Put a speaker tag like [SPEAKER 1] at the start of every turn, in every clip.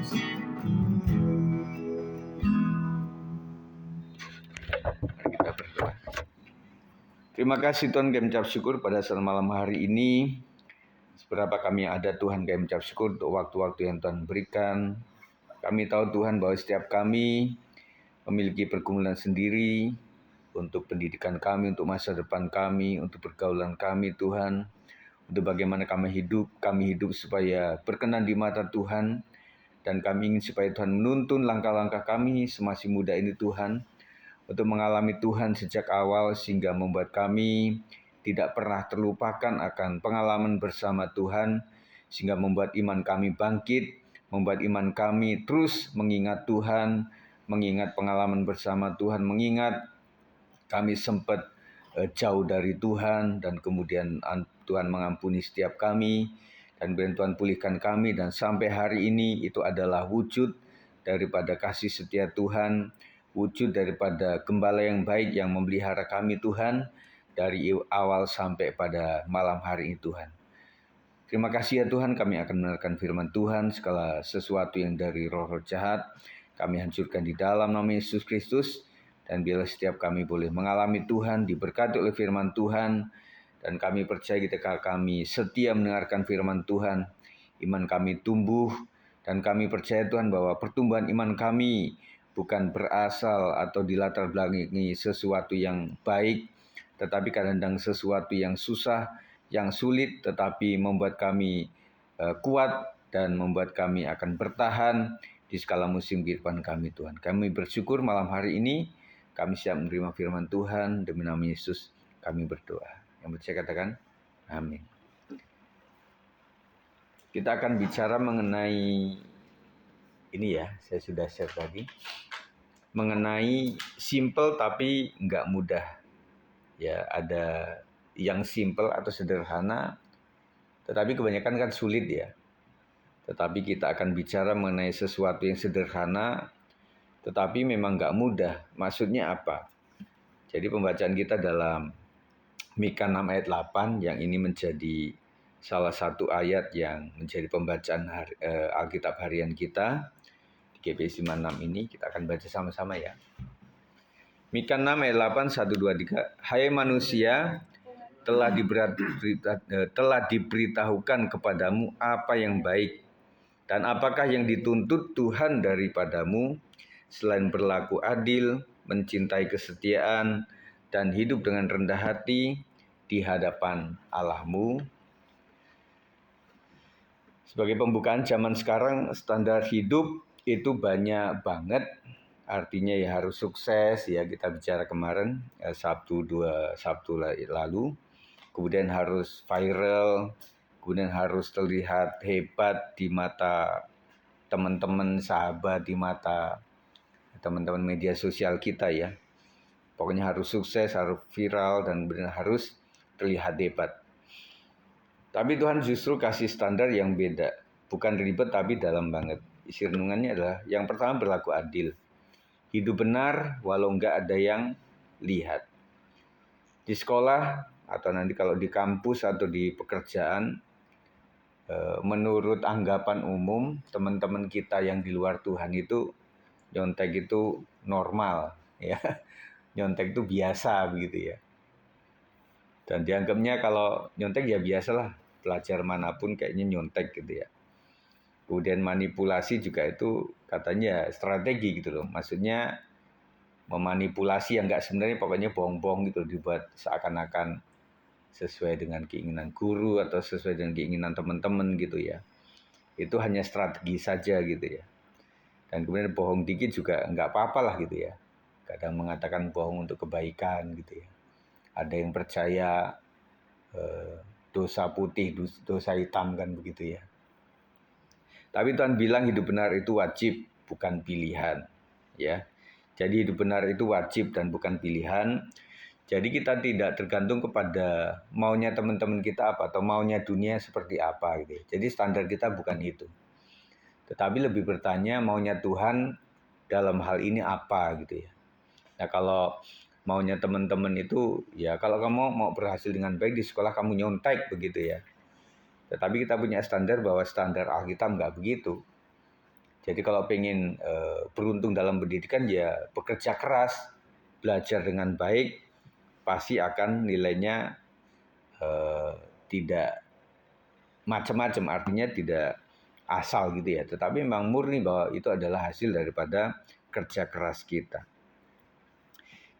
[SPEAKER 1] Mari kita berdoa. Terima kasih Tuhan, kami ucap syukur pada saat malam hari ini. Seberapa kami ada Tuhan, kami ucap syukur untuk waktu-waktu yang Tuhan berikan. Kami tahu Tuhan bahwa setiap kami memiliki pergumulan sendiri untuk pendidikan kami, untuk masa depan kami, untuk pergaulan kami Tuhan. Untuk bagaimana kami hidup supaya berkenan di mata Tuhan. Dan kami ingin supaya Tuhan menuntun langkah-langkah kami semasa muda ini Tuhan. Untuk mengalami Tuhan sejak awal sehingga membuat kami tidak pernah terlupakan akan pengalaman bersama Tuhan. Sehingga membuat iman kami bangkit, membuat iman kami terus mengingat Tuhan, mengingat pengalaman bersama Tuhan, mengingat kami sempat jauh dari Tuhan dan kemudian Tuhan mengampuni setiap kami dan Tuhan pulihkan kami dan sampai hari ini itu adalah wujud daripada kasih setia Tuhan, wujud daripada gembala yang baik yang memelihara kami Tuhan dari awal sampai pada malam hari ini Tuhan. Terima kasih ya Tuhan, kami akan mendengarkan firman Tuhan, segala sesuatu yang dari roh-roh jahat kami hancurkan di dalam nama Yesus Kristus. Dan bila setiap kami boleh mengalami Tuhan, diberkati oleh firman Tuhan, dan kami percaya ketika kami setia mendengarkan firman Tuhan, iman kami tumbuh, dan kami percaya Tuhan bahwa pertumbuhan iman kami bukan berasal atau dilatar belakangi sesuatu yang baik, tetapi kadang-kadang sesuatu yang susah, yang sulit, tetapi membuat kami kuat dan membuat kami akan bertahan di segala musim kehidupan kami Tuhan. Kami bersyukur malam hari ini kami siap menerima firman Tuhan, demi nama Yesus kami berdoa. Yang percaya katakan, amin. Kita akan bicara mengenai, ini ya, saya sudah share tadi, mengenai simple tapi nggak mudah. Ya, ada yang simple atau sederhana, tetapi kebanyakan kan sulit ya. Tetapi kita akan bicara mengenai sesuatu yang sederhana, tetapi memang nggak mudah. Maksudnya apa? Jadi pembacaan kita dalam Mika 6 ayat 8 yang ini menjadi salah satu ayat yang menjadi pembacaan Alkitab harian kita. Di GPI 56 ini kita akan baca sama-sama ya. Mika 6 ayat 8, 1, 2, 3. Hai manusia, telah diberitahukan kepadamu apa yang baik dan apakah yang dituntut Tuhan daripadamu selain berlaku adil, mencintai kesetiaan, dan hidup dengan rendah hati di hadapan Allahmu. Sebagai pembukaan zaman sekarang, standar hidup itu banyak banget. Artinya ya harus sukses ya, kita bicara kemarin Sabtu lalu. Kemudian harus viral, kemudian harus terlihat hebat di mata teman-teman, sahabat, di mata teman-teman media sosial kita ya. Pokoknya harus sukses, harus viral, dan benar harus terlihat hebat. Tapi Tuhan justru kasih standar yang beda. Bukan ribet tapi dalam banget. Isi renungannya adalah yang pertama berlaku adil. Hidup benar walau enggak ada yang lihat. Di sekolah atau nanti kalau di kampus atau di pekerjaan, menurut anggapan umum teman-teman kita yang di luar Tuhan itu nyontek itu normal ya. Nyontek itu biasa begitu ya. Dan dianggapnya kalau nyontek ya biasalah, pelajar manapun kayaknya nyontek gitu ya. Kemudian manipulasi juga itu katanya strategi gitu loh. Maksudnya memanipulasi yang enggak sebenarnya, pokoknya bohong-bohong gitu, dibuat seakan-akan sesuai dengan keinginan guru atau sesuai dengan keinginan teman-teman gitu ya. Itu hanya strategi saja gitu ya. Dan kemudian bohong dikit juga enggak apa-apa lah gitu ya. Kadang mengatakan bohong untuk kebaikan gitu ya. Ada yang percaya dosa putih, dosa hitam kan begitu ya. Tapi Tuhan bilang hidup benar itu wajib, bukan pilihan. Ya, jadi hidup benar itu wajib dan bukan pilihan. Jadi kita tidak tergantung kepada maunya teman-teman kita apa atau maunya dunia seperti apa gitu. Jadi standar kita bukan itu. Tetapi lebih bertanya maunya Tuhan dalam hal ini apa gitu ya. Nah kalau maunya teman-teman itu ya kalau kamu mau berhasil dengan baik di sekolah kamu nyontek begitu ya. Tetapi kita punya standar bahwa standar Alkitab nggak begitu. Jadi kalau pengen beruntung dalam pendidikan ya bekerja keras, belajar dengan baik, pasti akan nilainya tidak macam-macam, artinya tidak asal gitu ya. Tetapi memang murni bahwa itu adalah hasil daripada kerja keras kita.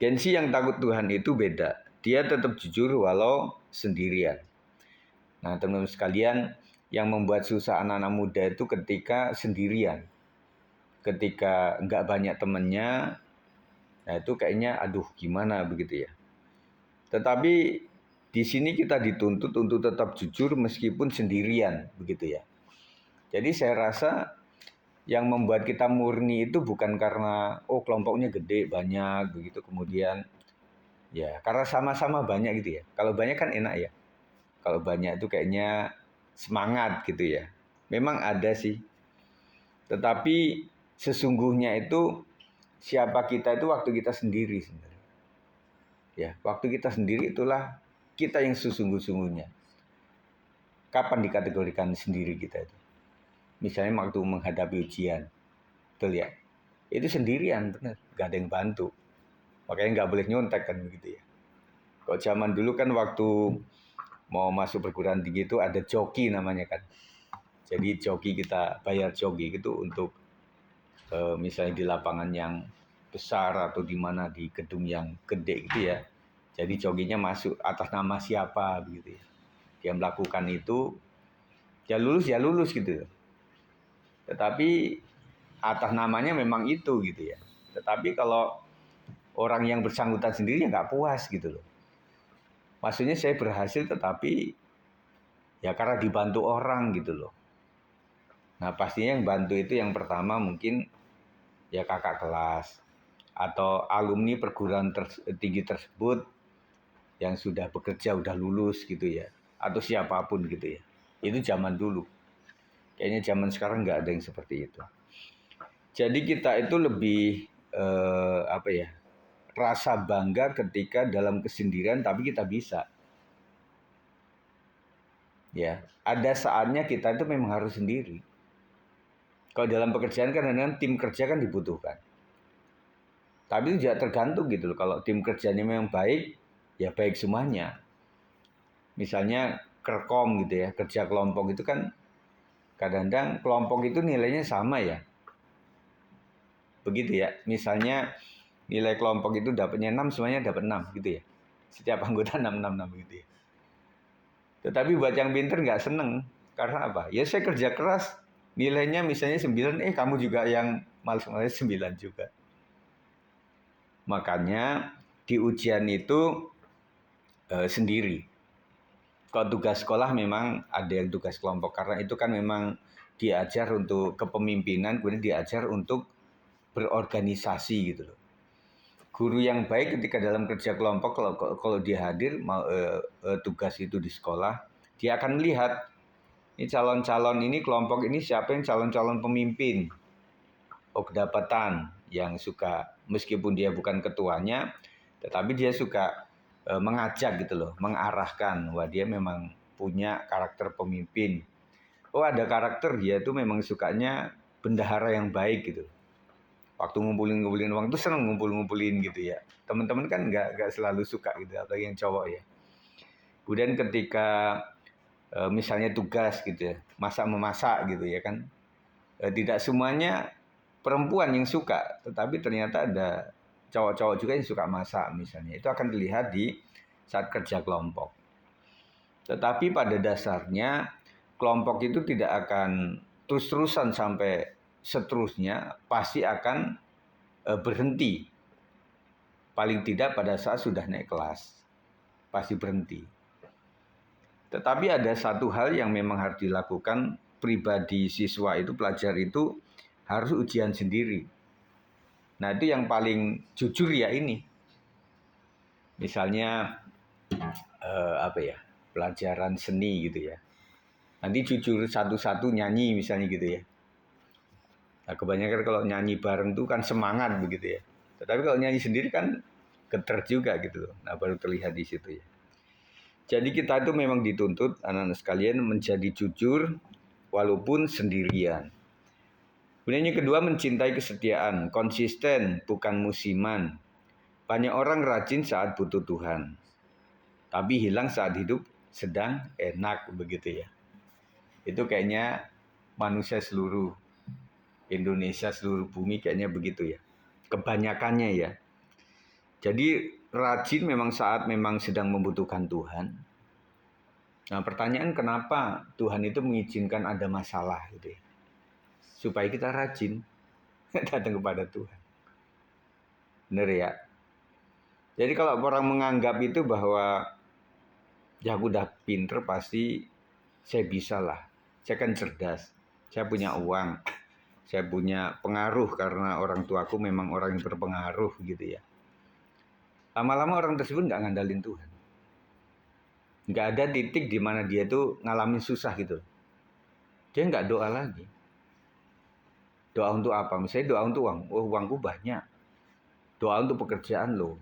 [SPEAKER 1] Gensi yang takut Tuhan itu beda. Dia tetap jujur walau sendirian. Nah teman-teman sekalian, yang membuat susah anak-anak muda itu ketika sendirian. Ketika nggak banyak temennya, nah itu kayaknya aduh gimana begitu ya. Tetapi di sini kita dituntut untuk tetap jujur meskipun sendirian begitu ya. Jadi saya rasa yang membuat kita murni itu bukan karena oh kelompoknya gede banyak begitu kemudian ya karena sama-sama banyak gitu ya. Kalau banyak kan enak ya. Kalau banyak itu kayaknya semangat gitu ya. Memang ada sih. Tetapi sesungguhnya itu siapa kita itu waktu kita sendiri sebenarnya. Ya, waktu kita sendiri itulah kita yang sesungguh-sungguhnya. Kapan dikategorikan sendiri kita itu? Misalnya waktu menghadapi ujian. Betul ya? Itu sendirian benar, gak ada yang bantu. Makanya nggak boleh nyontek kan begitu ya. Kalau zaman dulu kan waktu mau masuk perguruan tinggi itu ada joki namanya kan. Jadi joki kita bayar joki itu untuk misalnya di lapangan yang besar atau di mana di gedung yang gede gitu ya. Jadi jokinya masuk atas nama siapa begitu ya. Dia melakukan itu ya lulus gitu. Tetapi atas namanya memang itu gitu ya. Tetapi kalau orang yang bersangkutan sendiri ya nggak puas gitu loh. Maksudnya saya berhasil tetapi ya karena dibantu orang gitu loh. Nah pastinya yang bantu itu yang pertama mungkin ya kakak kelas atau alumni perguruan tinggi tersebut yang sudah bekerja, udah lulus gitu ya. Atau siapapun gitu ya. Itu zaman dulu. Kayaknya zaman sekarang nggak ada yang seperti itu. Jadi kita itu lebih apa ya, rasa bangga ketika dalam kesendirian tapi kita bisa. Ya, ada saatnya kita itu memang harus sendiri. Kalau dalam pekerjaan kan kadang tim kerja kan dibutuhkan. Tapi itu juga tergantung gitu loh. Kalau tim kerjanya memang baik, ya baik semuanya. Misalnya kerkom gitu ya, kerja kelompok itu kan kadang-kadang kelompok itu nilainya sama ya. Begitu ya. Misalnya nilai kelompok itu dapatnya 6, semuanya dapat 6 gitu ya. Setiap anggota 6 gitu ya. Tetapi buat yang pinter nggak seneng. Karena apa? Ya saya kerja keras, nilainya misalnya 9, kamu juga yang malas-malas 9 juga. Makanya di ujian itu sendiri. Kalau tugas sekolah memang ada yang tugas kelompok. Karena itu kan memang diajar untuk kepemimpinan, kemudian diajar untuk berorganisasi gitu loh. Guru yang baik ketika dalam kerja kelompok kalau dia hadir tugas itu di sekolah, dia akan melihat ini calon-calon ini kelompok ini siapa yang calon-calon pemimpin. Oh kedapatan yang suka meskipun dia bukan ketuanya, tetapi dia suka mengajak gitu loh, mengarahkan. Wah dia memang punya karakter pemimpin. Oh ada karakter dia tuh memang sukanya bendahara yang baik gitu. Waktu ngumpulin uang tuh seneng ngumpulin gitu ya. Teman-teman kan nggak selalu suka gitu, apalagi yang cowok ya. Kemudian ketika misalnya tugas gitu ya, memasak gitu ya kan. Tidak semuanya perempuan yang suka, tetapi ternyata ada cowok-cowok juga yang suka masak misalnya. Itu akan dilihat di saat kerja kelompok. Tetapi pada dasarnya kelompok itu tidak akan terus-terusan sampai seterusnya, pasti akan berhenti. Paling tidak pada saat sudah naik kelas, pasti berhenti. Tetapi ada satu hal yang memang harus dilakukan pribadi siswa itu, pelajar itu harus ujian sendiri. Nah itu yang paling jujur ya ini. Misalnya apa ya, pelajaran seni gitu ya. Nanti jujur satu-satu nyanyi misalnya gitu ya. Nah kebanyakan kalau nyanyi bareng tuh kan semangat begitu ya. Tetapi kalau nyanyi sendiri kan geter juga gitu loh. Nah baru terlihat di situ ya. Jadi kita itu memang dituntut anak-anak sekalian menjadi jujur walaupun sendirian. Kemudian yang kedua, mencintai kesetiaan, konsisten, bukan musiman. Banyak orang rajin saat butuh Tuhan, tapi hilang saat hidup sedang enak, begitu ya. Itu kayaknya manusia seluruh Indonesia, seluruh bumi kayaknya begitu ya. Kebanyakannya ya. Jadi rajin memang saat memang sedang membutuhkan Tuhan. Nah, pertanyaan kenapa Tuhan itu mengizinkan ada masalah gitu ya. Supaya kita rajin datang kepada Tuhan. Benar ya? Jadi kalau orang menganggap itu bahwa ya aku udah pinter pasti saya bisa lah. Saya kan cerdas. Saya punya uang. Saya punya pengaruh karena orang tuaku memang orang yang berpengaruh gitu ya. Lama-lama orang tersebut nggak ngandalin Tuhan. Nggak ada titik di mana dia tuh ngalamin susah gitu. Dia nggak doa lagi. Doa untuk apa? Misalnya doa untuk uang. Oh, uangku banyak. Doa untuk pekerjaan loh.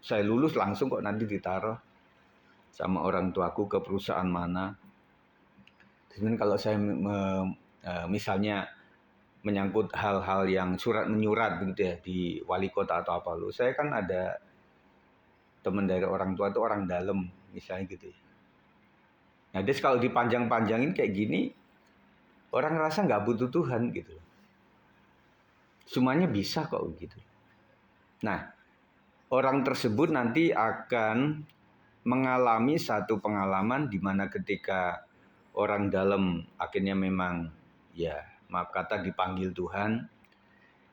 [SPEAKER 1] Saya lulus langsung kok nanti ditaruh sama orang tuaku ke perusahaan mana. Sebenarnya kalau saya misalnya menyangkut hal-hal yang surat menyurat begitu ya di wali kota atau apa lo, saya kan ada teman dari orang tua itu orang dalam misalnya gitu ya. Nah, jadi kalau dipanjang-panjangin kayak gini, orang rasa nggak butuh Tuhan gitu. Semuanya bisa kok gitu. Nah, orang tersebut nanti akan mengalami satu pengalaman di mana ketika orang dalam akhirnya memang ya maaf kata dipanggil Tuhan,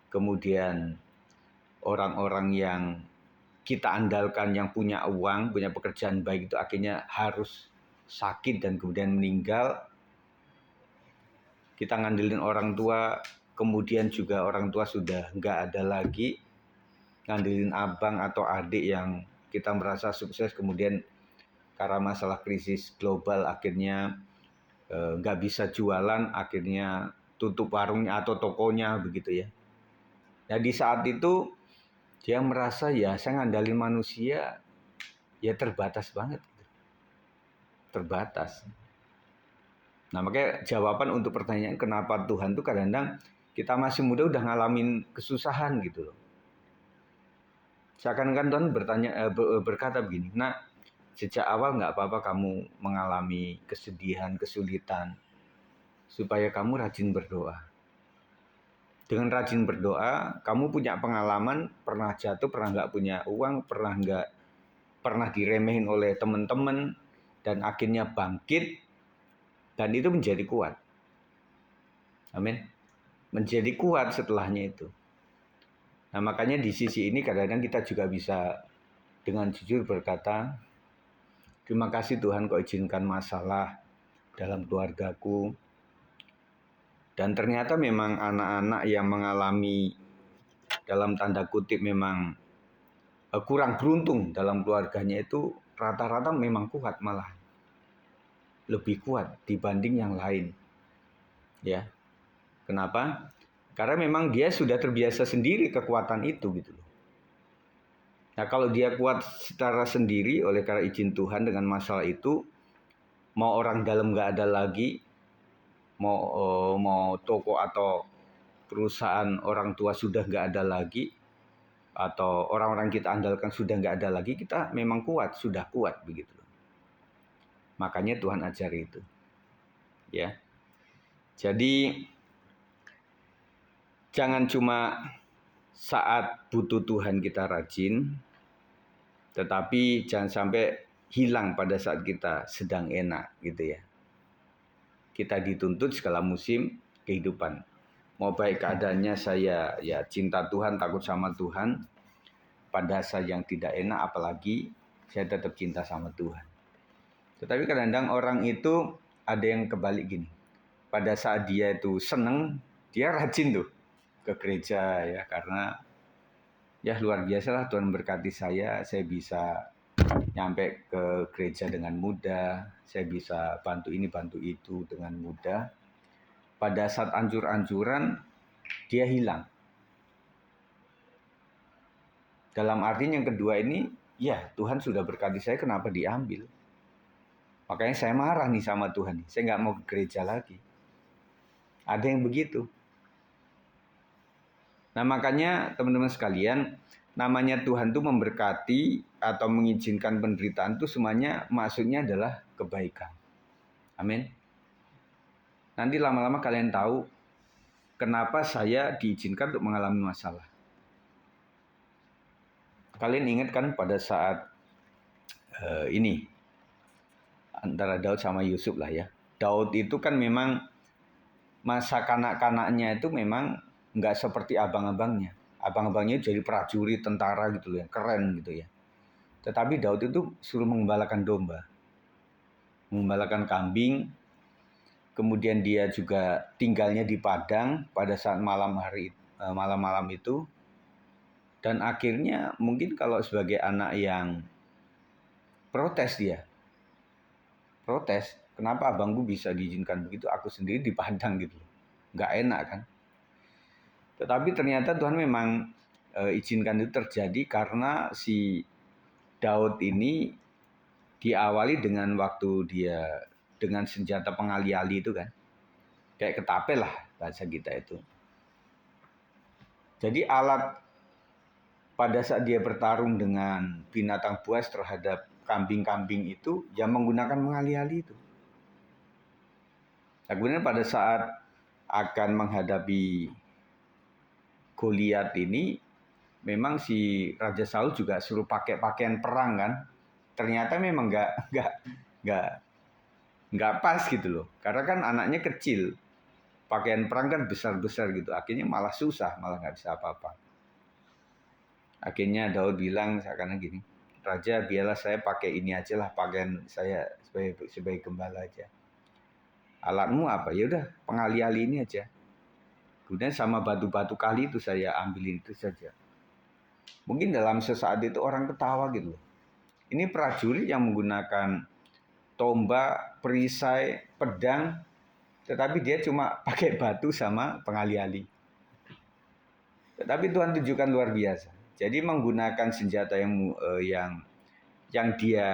[SPEAKER 1] kemudian orang-orang yang kita andalkan yang punya uang, punya pekerjaan baik itu akhirnya harus sakit dan kemudian meninggal. Kita ngandelin orang tua, kemudian juga orang tua sudah nggak ada lagi. Ngandelin abang atau adik yang kita merasa sukses, kemudian karena masalah krisis global akhirnya nggak bisa jualan, akhirnya tutup warungnya atau tokonya begitu ya. Nah di saat itu dia merasa ya saya ngandalin manusia ya terbatas banget. Terbatas. Nah makanya jawaban untuk pertanyaan kenapa Tuhan tuh kadang-kadang kita masih muda udah ngalamin kesusahan gitu loh. Seakan-akan Tuhan berkata begini, nah sejak awal nggak apa-apa kamu mengalami kesedihan, kesulitan, supaya kamu rajin berdoa. Dengan rajin berdoa, kamu punya pengalaman, pernah jatuh, pernah nggak punya uang, pernah diremehin oleh teman-teman, dan akhirnya bangkit, dan itu menjadi kuat. Amin. Menjadi kuat setelahnya itu. Nah makanya di sisi ini kadang-kadang kita juga bisa dengan jujur berkata, terima kasih Tuhan kau izinkan masalah dalam keluargaku. Dan ternyata memang anak-anak yang mengalami dalam tanda kutip memang kurang beruntung dalam keluarganya itu rata-rata memang kuat malah. Lebih kuat dibanding yang lain. Ya. Kenapa? Karena memang dia sudah terbiasa sendiri kekuatan itu gitu loh. Nah kalau dia kuat secara sendiri oleh karena izin Tuhan dengan masalah itu, mau orang dalam nggak ada lagi, mau toko atau perusahaan orang tua sudah nggak ada lagi, atau orang-orang kita andalkan sudah nggak ada lagi, kita memang kuat, sudah kuat begitu. Makanya Tuhan ajari itu, ya. Jadi jangan cuma saat butuh Tuhan kita rajin, tetapi jangan sampai hilang pada saat kita sedang enak gitu ya. Kita dituntut segala musim kehidupan. Mau baik keadaannya saya ya cinta Tuhan, takut sama Tuhan. Pada saat yang tidak enak apalagi saya tetap cinta sama Tuhan. Tetapi kadang-kadang orang itu ada yang kebalik gini. Pada saat dia itu seneng, dia rajin tuh ke gereja ya karena ya luar biasa lah Tuhan berkati saya bisa nyampe ke gereja dengan mudah, saya bisa bantu ini bantu itu dengan mudah. Pada saat ancur-ancuran dia hilang. Dalam arti yang kedua ini, ya Tuhan sudah berkati saya kenapa diambil? Makanya saya marah nih sama Tuhan, saya nggak mau ke gereja lagi. Ada yang begitu. Nah makanya teman-teman sekalian, namanya Tuhan itu memberkati atau mengizinkan penderitaan itu semuanya maksudnya adalah kebaikan. Amin. Nanti lama-lama kalian tahu kenapa saya diizinkan untuk mengalami masalah. Kalian ingat kan pada saat ini antara Daud sama Yusuf lah ya. Daud itu kan memang masa kanak-kanaknya itu memang nggak seperti abang-abangnya. Abang-abangnya jadi prajurit tentara gitu loh, yang keren gitu ya. Tetapi Daud itu suruh mengembalakan domba, mengembalakan kambing. Kemudian dia juga tinggalnya di padang pada saat malam-malam itu. Dan akhirnya mungkin kalau sebagai anak yang protes dia, protes, kenapa abangku bisa diizinkan begitu, aku sendiri di padang gitu, nggak enak kan. Tetapi ternyata Tuhan memang izinkan itu terjadi karena si Daud ini diawali dengan waktu dia dengan senjata pengali-ali itu kan, kayak ketapel lah bahasa kita itu. Jadi alat pada saat dia bertarung dengan binatang buas terhadap kambing-kambing itu, yang menggunakan mengali-ali itu. Nah, kemudian pada saat akan menghadapi Goliat ini, memang si Raja Saul juga suruh pakai pakaian perang kan. Ternyata memang nggak pas gitu loh. Karena kan anaknya kecil, pakaian perang kan besar-besar gitu. Akhirnya malah susah, malah nggak bisa apa-apa. Akhirnya Daud bilang seakan gini, Raja biarlah saya pakai ini aja lah, pakaian saya sebagai gembala aja. Alatmu apa? Ya udah pengali-ali ini aja. Kemudian sama batu-batu kali itu saya ambilin itu saja. Mungkin dalam sesaat itu orang ketawa gitu loh. Ini prajurit yang menggunakan tombak, perisai, pedang, tetapi dia cuma pakai batu sama pengali-ali. Tetapi Tuhan tunjukkan luar biasa. Jadi menggunakan senjata yang dia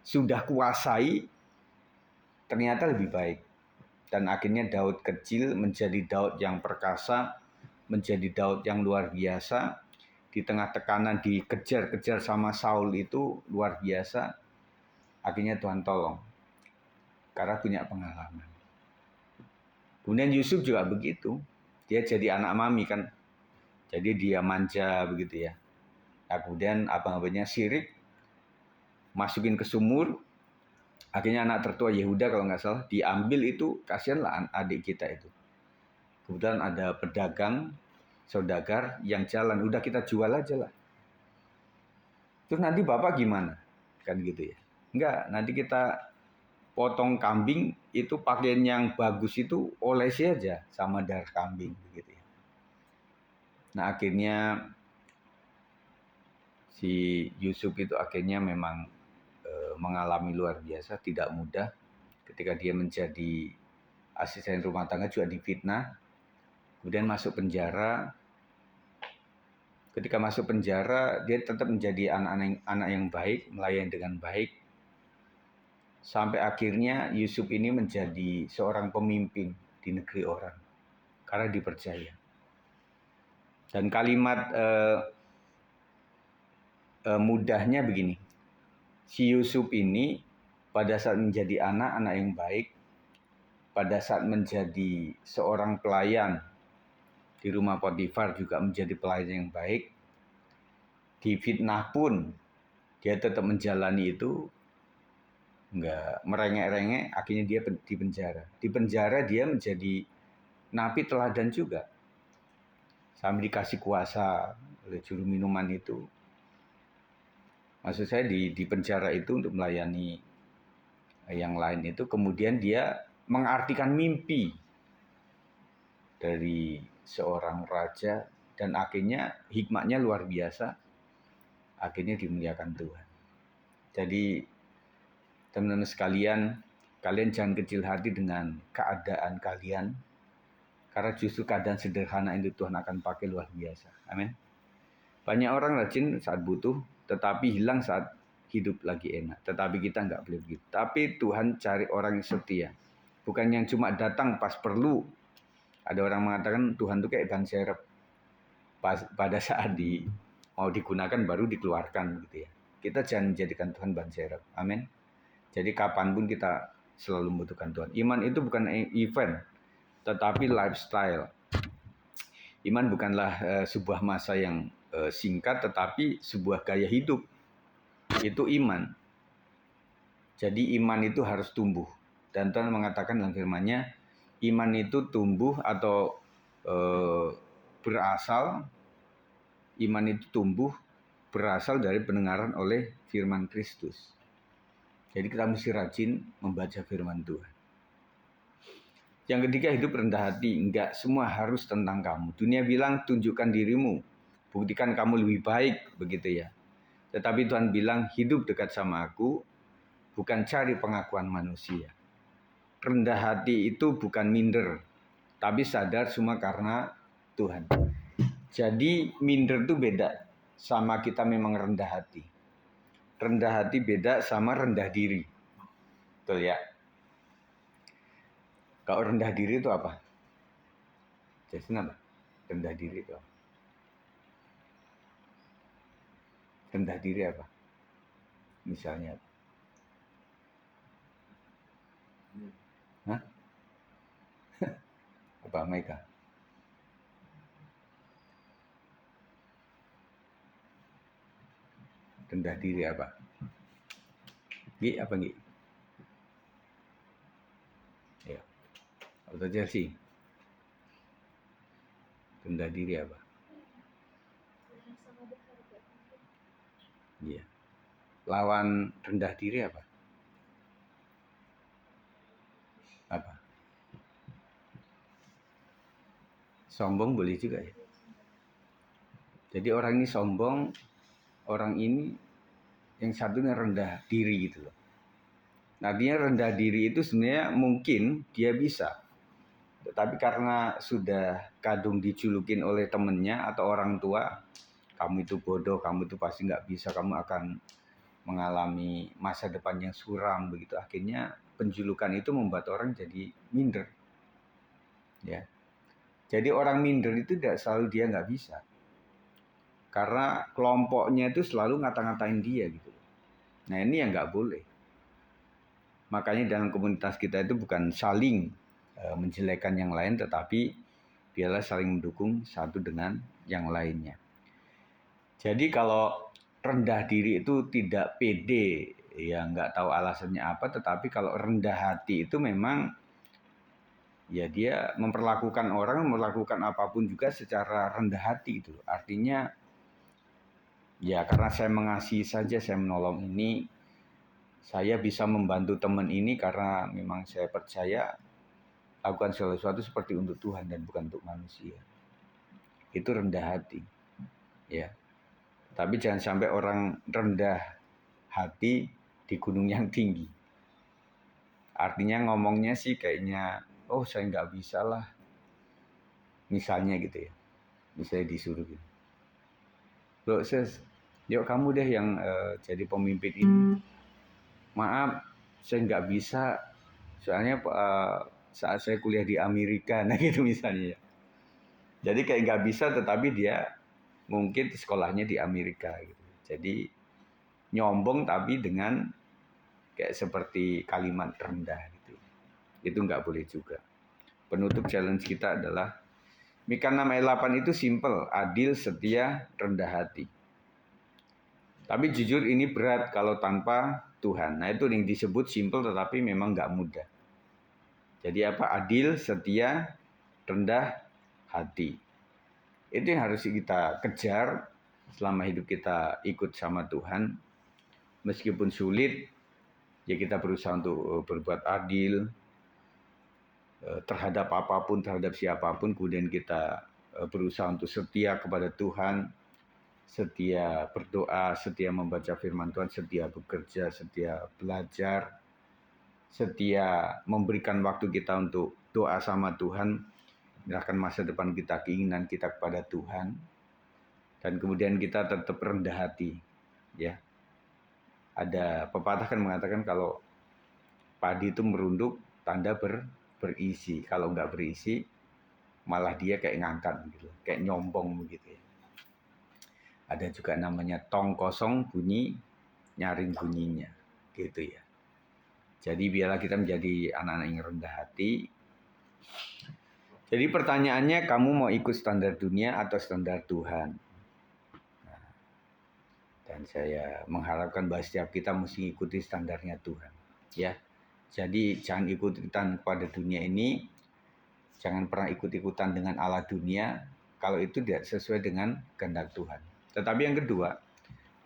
[SPEAKER 1] sudah kuasai ternyata lebih baik. Dan akhirnya Daud kecil menjadi Daud yang perkasa, menjadi Daud yang luar biasa. Di tengah tekanan dikejar-kejar sama Saul itu luar biasa. Akhirnya Tuhan tolong. Karena punya pengalaman. Kemudian Yusuf juga begitu. Dia jadi anak mami kan. Jadi dia manja begitu ya. Nah, kemudian abang-abangnya sirik, masukin ke sumur. Akhirnya anak tertua Yehuda kalau nggak salah diambil itu, kasihanlah adik kita itu. Kemudian ada pedagang, saudagar yang jalan, udah kita jual aja lah. Terus nanti bapak gimana? Kan gitu ya. Enggak, nanti kita potong kambing, itu pakaian yang bagus itu olesi aja sama darah kambing gitu ya. Nah akhirnya si Yusuf itu akhirnya memang mengalami luar biasa, tidak mudah. Ketika dia menjadi asisten rumah tangga juga difitnah, kemudian masuk penjara. Ketika masuk penjara, dia tetap menjadi anak yang baik, melayani dengan baik. Sampai akhirnya Yusuf ini menjadi seorang pemimpin di negeri orang, karena dipercaya. Dan kalimat mudahnya begini, si Yusuf ini pada saat menjadi anak yang baik, pada saat menjadi seorang pelayan di rumah Potifar juga menjadi pelayan yang baik, difitnah pun dia tetap menjalani itu, nggak merengek-rengek, akhirnya dia di penjara. Di penjara dia menjadi napi teladan juga. Sampai dikasih kuasa oleh juru minuman itu. Maksud saya di penjara itu untuk melayani yang lain itu. Kemudian dia mengartikan mimpi dari seorang raja. Dan akhirnya hikmatnya luar biasa. Akhirnya dimuliakan Tuhan. Jadi teman-teman sekalian, kalian jangan kecil hati dengan keadaan kalian. Karena justru keadaan sederhana itu Tuhan akan pakai luar biasa. Amin. Banyak orang rajin saat butuh, tetapi hilang saat hidup lagi enak. Tetapi kita nggak boleh begitu. Tapi Tuhan cari orang yang setia. Bukan yang cuma datang pas perlu. Ada orang mengatakan Tuhan itu kayak ban serep. pada saat mau digunakan baru dikeluarkan gitu ya. Kita jangan menjadikan Tuhan ban serep. Amin. Jadi kapanpun kita selalu membutuhkan Tuhan. Iman itu bukan event, tetapi lifestyle. Iman bukanlah sebuah masa yang singkat, tetapi sebuah gaya hidup. Itu iman. Jadi iman itu harus tumbuh. Dan Tuhan mengatakan dalam firman-Nya, iman itu tumbuh atau berasal, iman itu tumbuh berasal dari pendengaran oleh firman Kristus. Jadi kita mesti rajin membaca firman Tuhan. Yang ketiga, hidup rendah hati. Enggak semua harus tentang kamu. Dunia bilang tunjukkan dirimu, buktikan kamu lebih baik, begitu ya. Tetapi Tuhan bilang hidup dekat sama aku, bukan cari pengakuan manusia. Rendah hati itu bukan minder, tapi sadar semua karena Tuhan. Jadi minder itu beda sama kita memang rendah hati. Rendah hati beda sama rendah diri. Betul ya? Kalau rendah diri itu apa? Jadi apa? Rendah diri itu apa? Rendah diri apa? Misalnya apa? Hah? Apa Mega? Rendah diri apa? Gi apa Gi? Ya. Atau Chelsea? Rendah diri apa? Iya. Lawan rendah diri apa? Apa? Sombong boleh juga ya. Jadi orang ini sombong, orang ini yang satunya rendah diri gitu loh. Nah, dia rendah diri itu sebenarnya mungkin dia bisa. Tetapi karena sudah kadung dijulukin oleh temennya atau orang tua, kamu itu bodoh, kamu itu pasti nggak bisa, kamu akan mengalami masa depan yang suram begitu. Akhirnya penjulukan itu membuat orang jadi minder. Ya. Jadi orang minder itu tidak selalu dia nggak bisa. Karena kelompoknya itu selalu ngata-ngatain dia gitu. Nah ini yang nggak boleh. Makanya dalam komunitas kita itu bukan saling menjelekkan yang lain, tetapi biarlah saling mendukung satu dengan yang lainnya. Jadi kalau rendah diri itu tidak pede, ya nggak tahu alasannya apa, tetapi kalau rendah hati itu memang ya dia memperlakukan orang, melakukan apapun juga secara rendah hati itu. Artinya ya karena saya mengasihi saja, saya menolong ini, saya bisa membantu teman ini karena memang saya percaya lakukan segala sesuatu seperti untuk Tuhan dan bukan untuk manusia. Itu rendah hati. Ya. Tapi jangan sampai orang rendah hati di gunung yang tinggi. Artinya ngomongnya sih kayaknya, oh saya nggak bisa lah. Misalnya gitu ya. Misalnya disuruh gitu. Loh Ses, yuk kamu deh yang jadi pemimpin ini. Maaf, saya nggak bisa. Soalnya saat saya kuliah di Amerika, nah gitu misalnya. Jadi kayak nggak bisa, tetapi dia mungkin sekolahnya di Amerika gitu. Jadi nyombong tapi dengan kayak seperti kalimat rendah gitu. Itu nggak boleh juga. Penutup challenge kita adalah Mika 6 ayat 8 itu simple, adil, setia, rendah hati. Tapi jujur ini berat kalau tanpa Tuhan. Nah itu yang disebut simple tetapi memang nggak mudah. Jadi apa? Adil, setia, rendah hati. Itu yang harus kita kejar selama hidup kita ikut sama Tuhan. Meskipun sulit, ya kita berusaha untuk berbuat adil terhadap apapun, terhadap siapapun. Kemudian kita berusaha untuk setia kepada Tuhan, setia berdoa, setia membaca firman Tuhan, setia bekerja, setia belajar, setia memberikan waktu kita untuk doa sama Tuhan, menyerahkan masa depan kita, keinginan kita kepada Tuhan, dan kemudian kita tetap rendah hati. Ya, ada pepatah kan mengatakan kalau padi itu merunduk, tanda berisi. Kalau nggak berisi, malah dia kayak ngangkat gitu, kayak nyombong begitu ya. Ada juga namanya tong kosong bunyi, nyaring bunyinya. Gitu ya. Jadi biarlah kita menjadi anak-anak yang rendah hati. Jadi pertanyaannya, kamu mau ikut standar dunia atau standar Tuhan? Dan saya mengharapkan bahwa setiap kita mesti ikuti standarnya Tuhan. Ya, jadi jangan ikut-ikutan kepada dunia ini. Jangan pernah ikut-ikutan dengan ala dunia. Kalau itu tidak sesuai dengan kehendak Tuhan. Tetapi yang kedua,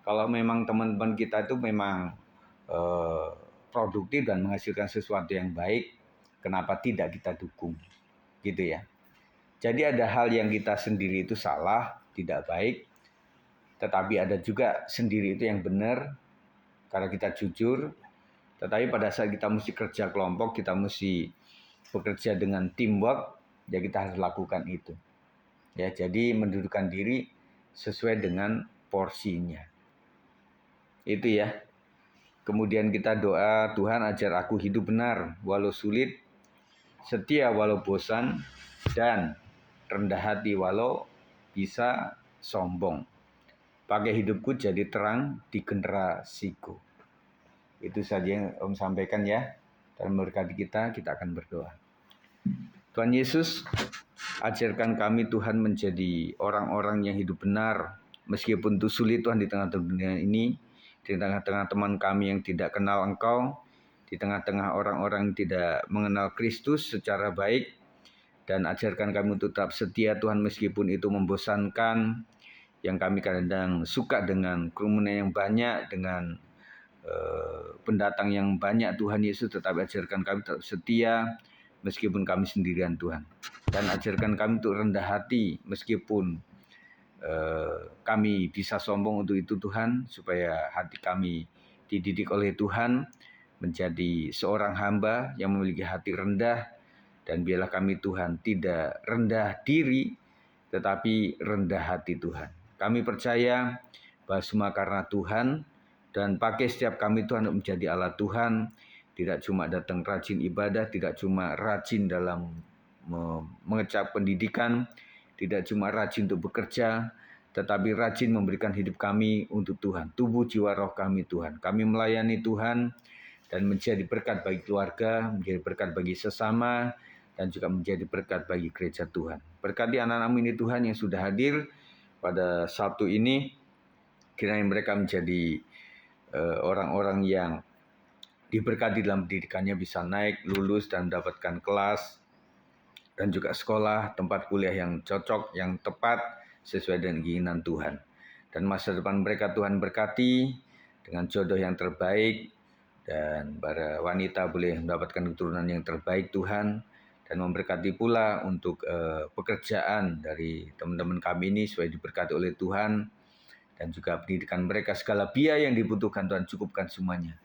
[SPEAKER 1] kalau memang teman-teman kita itu memang produktif dan menghasilkan sesuatu yang baik, kenapa tidak kita dukung? Gitu ya. Jadi ada hal yang kita sendiri itu salah, tidak baik, tetapi ada juga sendiri itu yang benar, karena kita jujur. Tetapi pada saat kita mesti kerja kelompok, kita mesti bekerja dengan teamwork, ya kita harus lakukan itu. Ya, jadi mendudukkan diri sesuai dengan porsinya. Itu ya. Kemudian kita doa, Tuhan ajar aku hidup benar, walau sulit, setia walau bosan, dan rendah hati walau bisa sombong. Pakai hidupku jadi terang di generasiku. Itu saja yang Om sampaikan ya. Dan memberkati kita akan berdoa. Tuhan Yesus, ajarkan kami Tuhan menjadi orang-orang yang hidup benar. Meskipun itu sulit Tuhan di tengah-tengah dunia ini, di tengah-tengah teman kami yang tidak kenal Engkau, di tengah-tengah orang-orang yang tidak mengenal Kristus secara baik, dan ajarkan kami untuk tetap setia Tuhan meskipun itu membosankan, yang kami kadang suka dengan kerumunan yang banyak, dengan pendatang yang banyak Tuhan Yesus, tetapi ajarkan kami tetap setia meskipun kami sendirian Tuhan. Dan ajarkan kami untuk rendah hati meskipun kami bisa sombong untuk itu Tuhan, supaya hati kami dididik oleh Tuhan menjadi seorang hamba yang memiliki hati rendah. Dan biarlah kami Tuhan tidak rendah diri, tetapi rendah hati Tuhan. Kami percaya bahwa semua karena Tuhan, dan pakai setiap kami Tuhan untuk menjadi Allah Tuhan. Tidak cuma datang rajin ibadah, tidak cuma rajin dalam mengecap pendidikan, tidak cuma rajin untuk bekerja, tetapi rajin memberikan hidup kami untuk Tuhan. Tubuh, jiwa, roh kami Tuhan. Kami melayani Tuhan dan menjadi berkat bagi keluarga, menjadi berkat bagi sesama, dan juga menjadi berkat bagi gereja Tuhan. Berkati anak-anak ini Tuhan yang sudah hadir pada Sabtu ini, kiranya mereka menjadi orang-orang yang diberkati dalam pendidikannya, bisa naik, lulus, dan mendapatkan kelas, dan juga sekolah, tempat kuliah yang cocok, yang tepat, sesuai dengan keinginan Tuhan. Dan masa depan mereka Tuhan berkati dengan jodoh yang terbaik, dan para wanita boleh mendapatkan keturunan yang terbaik Tuhan, dan memberkati pula untuk pekerjaan dari teman-teman kami ini supaya diberkati oleh Tuhan, dan juga pendidikan mereka, segala biaya yang dibutuhkan Tuhan cukupkan semuanya.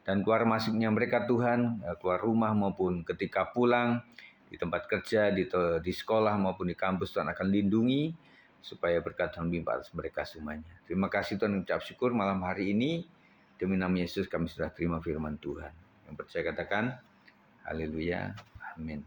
[SPEAKER 1] Dan keluar masuknya mereka Tuhan, keluar rumah maupun ketika pulang, di tempat kerja, di sekolah maupun di kampus, Tuhan akan lindungi supaya berkat Tuhan melimpah atas mereka semuanya. Terima kasih Tuhan, ucap syukur malam hari ini. Demi nama Yesus kami sudah terima firman Tuhan. Yang percaya katakan, haleluya, amin.